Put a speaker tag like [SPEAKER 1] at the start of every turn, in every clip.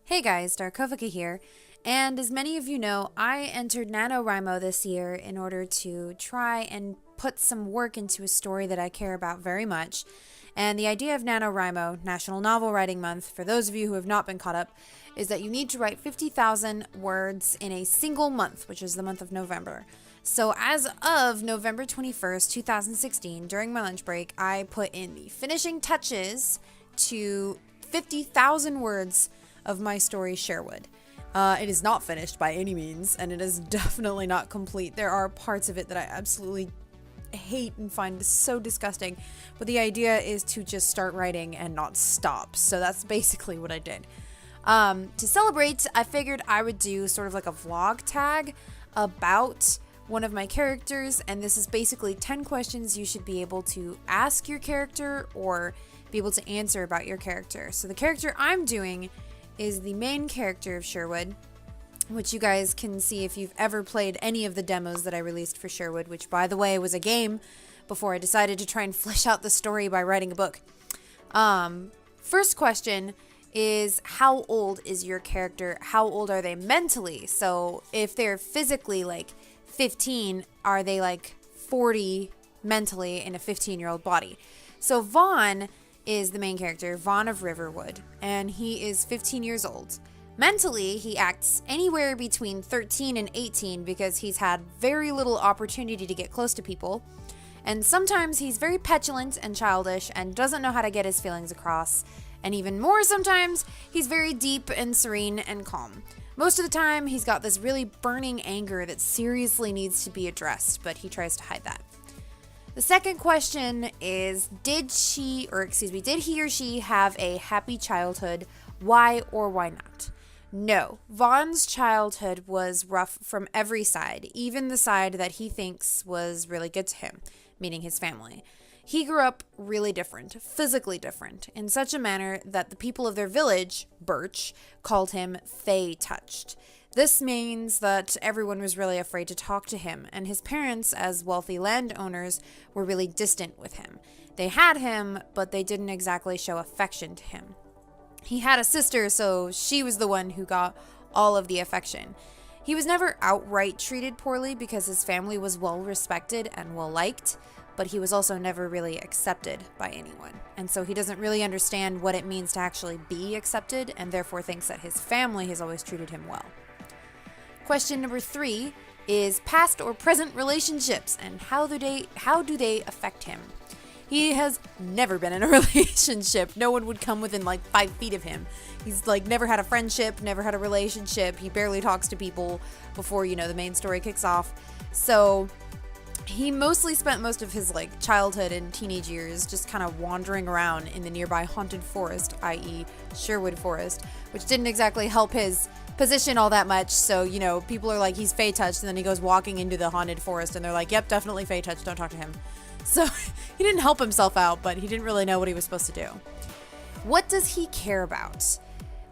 [SPEAKER 1] Hey guys, Darkovika here, and as many of you know, I entered NaNoWriMo this year in order to try and put some work into a story that I care about very much. And the idea of NaNoWriMo, National Novel Writing Month, for those of you who have not been caught up, is that you need to write 50,000 words in a single month, which is the month of November. So as of November 21st, 2016, during my lunch break, I put in the finishing touches to 50,000 words of my story Sherwood. It is not finished by any means, and it is definitely not complete. There are parts of it that I absolutely hate and find so disgusting, but the idea is to just start writing and not stop. So that's basically what I did. To celebrate, I figured I would do sort of like a vlog tag about one of my characters, and this is basically 10 questions you should be able to ask your character or be able to answer about your character. So the character I'm doing is the main character of Sherwood, which you guys can see if you've ever played any of the demos that I released for Sherwood, which, by the way, was a game before I decided to try and flesh out the story by writing a book. First question is, how old is your character? How old are they mentally? So if they're physically like 15, are they like 40 mentally in a 15-year-old body? So Vaughn is the main character, Vaughn of Riverwood, and he is 15 years old. Mentally, he acts anywhere between 13 and 18 because he's had very little opportunity to get close to people, and sometimes he's very petulant and childish and doesn't know how to get his feelings across, and even more sometimes, he's very deep and serene and calm. Most of the time, he's got this really burning anger that seriously needs to be addressed, but he tries to hide that. The second question is, did he or she have a happy childhood? Why or why not? No, Vaughn's childhood was rough from every side, even the side that he thinks was really good to him, meaning his family. He grew up really different, physically different, in such a manner that the people of their village, Birch, called him Fey-touched. This means that everyone was really afraid to talk to him, and his parents, as wealthy landowners, were really distant with him. They had him, but they didn't exactly show affection to him. He had a sister, so she was the one who got all of the affection. He was never outright treated poorly because his family was well respected and well liked, but he was also never really accepted by anyone. And so he doesn't really understand what it means to actually be accepted, and therefore thinks that his family has always treated him well. Question number 3 is past or present relationships and how do they affect him? He has never been in a relationship. No one would come within like 5 feet of him. He's like never had a friendship, never had a relationship. He barely talks to people before, the main story kicks off. So he mostly spent most of his like childhood and teenage years just kind of wandering around in the nearby haunted forest, i.e. Sherwood Forest, which didn't exactly help his position all that much. So, people are like, he's Fey-touched, and then he goes walking into the haunted forest and they're like, yep, definitely Fey-touched, don't talk to him. So he didn't help himself out, but he didn't really know what he was supposed to do. What does he care about?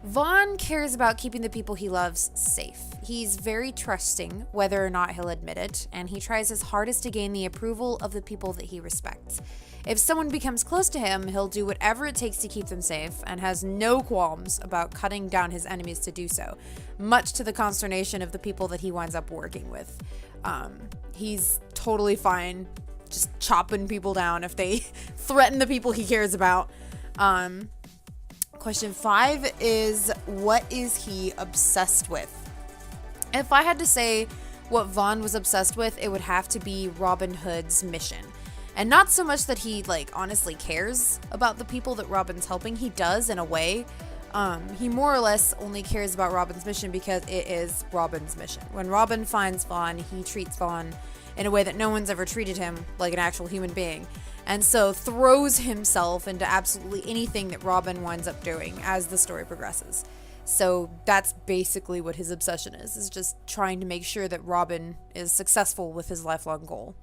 [SPEAKER 1] Vaughn cares about keeping the people he loves safe. He's very trusting, whether or not he'll admit it, and he tries his hardest to gain the approval of the people that he respects. If someone becomes close to him, he'll do whatever it takes to keep them safe and has no qualms about cutting down his enemies to do so, much to the consternation of the people that he winds up working with. He's totally fine just chopping people down if they threaten the people he cares about. Question 5 is, what is he obsessed with? If I had to say what Vaughn was obsessed with, it would have to be Robin Hood's mission. And not so much that he honestly cares about the people that Robin's helping. He does in a way. He more or less only cares about Robin's mission because it is Robin's mission. When Robin finds Vaughn, he treats Vaughn in a way that no one's ever treated him, like an actual human being, and so throws himself into absolutely anything that Robin winds up doing as the story progresses. So that's basically what his obsession is just trying to make sure that Robin is successful with his lifelong goal.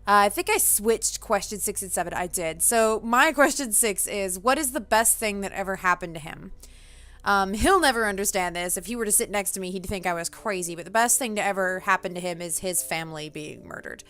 [SPEAKER 1] I think I switched question 6 and 7. I did. So my question 6 is, what is the best thing that ever happened to him? He'll never understand this. If he were to sit next to me, he'd think I was crazy, but the best thing to ever happen to him is his family being murdered.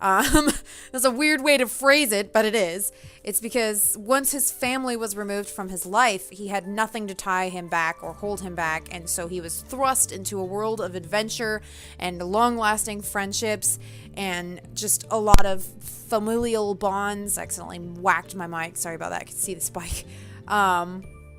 [SPEAKER 1] That's a weird way to phrase it, but it is. It's because once his family was removed from his life, he had nothing to tie him back or hold him back, and so he was thrust into a world of adventure and long-lasting friendships and just a lot of familial bonds. I accidentally whacked my mic. Sorry about that. I could see the spike.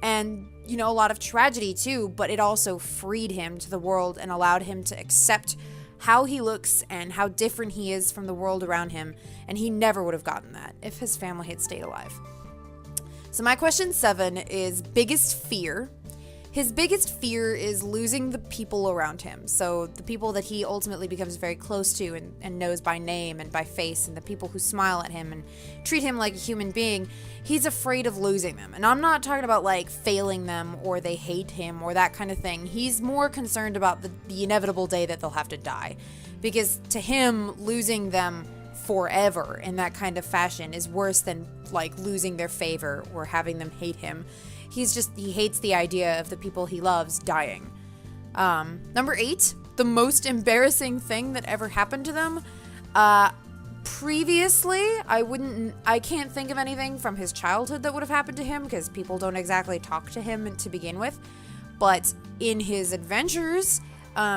[SPEAKER 1] And, you know, a lot of tragedy too, but it also freed him to the world and allowed him to accept how he looks and how different he is from the world around him, and he never would have gotten that if his family had stayed alive. So my question 7 is biggest fear. His biggest fear is losing the people around him. So the people that he ultimately becomes very close to and knows by name and by face, and the people who smile at him and treat him like a human being, he's afraid of losing them. And I'm not talking about like failing them or they hate him or that kind of thing. He's more concerned about the inevitable day that they'll have to die. Because to him, losing them forever in that kind of fashion is worse than like losing their favor or having them hate him. He hates the idea of the people he loves dying. Number 8, the most embarrassing thing that ever happened to them. Previously, I can't think of anything from his childhood that would have happened to him because people don't exactly talk to him to begin with. But in his adventures,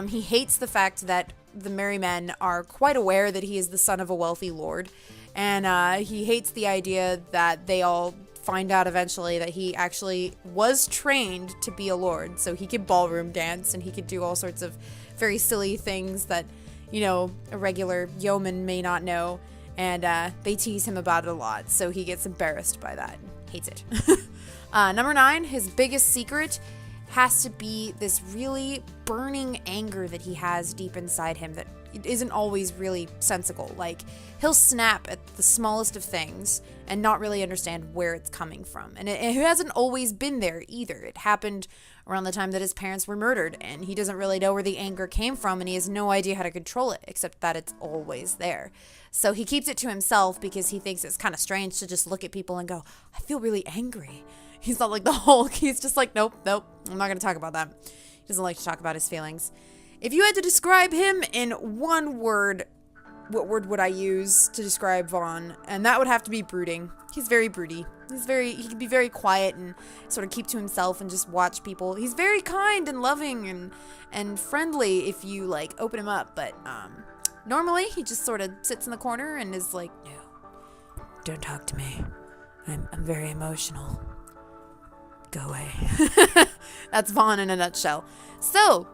[SPEAKER 1] he hates the fact that the merry men are quite aware that he is the son of a wealthy lord. And he hates the idea that they all find out eventually that he actually was trained to be a lord, so he could ballroom dance and he could do all sorts of very silly things that, you know, a regular yeoman may not know, and they tease him about it a lot, so he gets embarrassed by that and hates it. Number 9, his biggest secret has to be this really burning anger that he has deep inside him that isn't always really sensible. Like, he'll snap at the smallest of things and not really understand where it's coming from. And it hasn't always been there either. It happened around the time that his parents were murdered, and he doesn't really know where the anger came from, and he has no idea how to control it, except that it's always there. So he keeps it to himself because he thinks it's kind of strange to just look at people and go, I feel really angry. He's not like the Hulk. He's just like, nope, I'm not going to talk about that. He doesn't like to talk about his feelings. If you had to describe him in one word, what word would I use to describe Vaughn? And that would have to be brooding. He's very broody. He can be very quiet and sort of keep to himself and just watch people. He's very kind and loving and friendly if you like open him up. But normally he just sort of sits in the corner and is like, no, don't talk to me. I'm very emotional. Go away. That's Vaughn in a nutshell. So,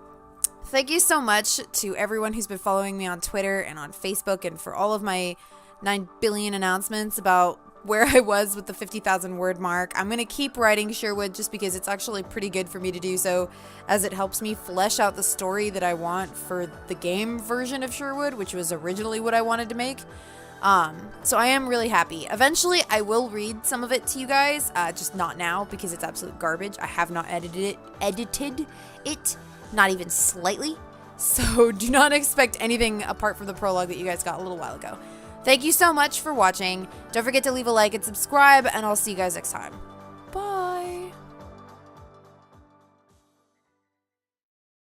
[SPEAKER 1] thank you so much to everyone who's been following me on Twitter and on Facebook, and for all of my 9 billion announcements about where I was with the 50,000 word mark. I'm going to keep writing Sherwood just because it's actually pretty good for me to do so, as it helps me flesh out the story that I want for the game version of Sherwood, which was originally what I wanted to make. So I am really happy. Eventually, I will read some of it to you guys, just not now because it's absolute garbage. I have not edited it, not even slightly. So do not expect anything apart from the prologue that you guys got a little while ago. Thank you so much for watching. Don't forget to leave a like and subscribe, and I'll see you guys next time. Bye.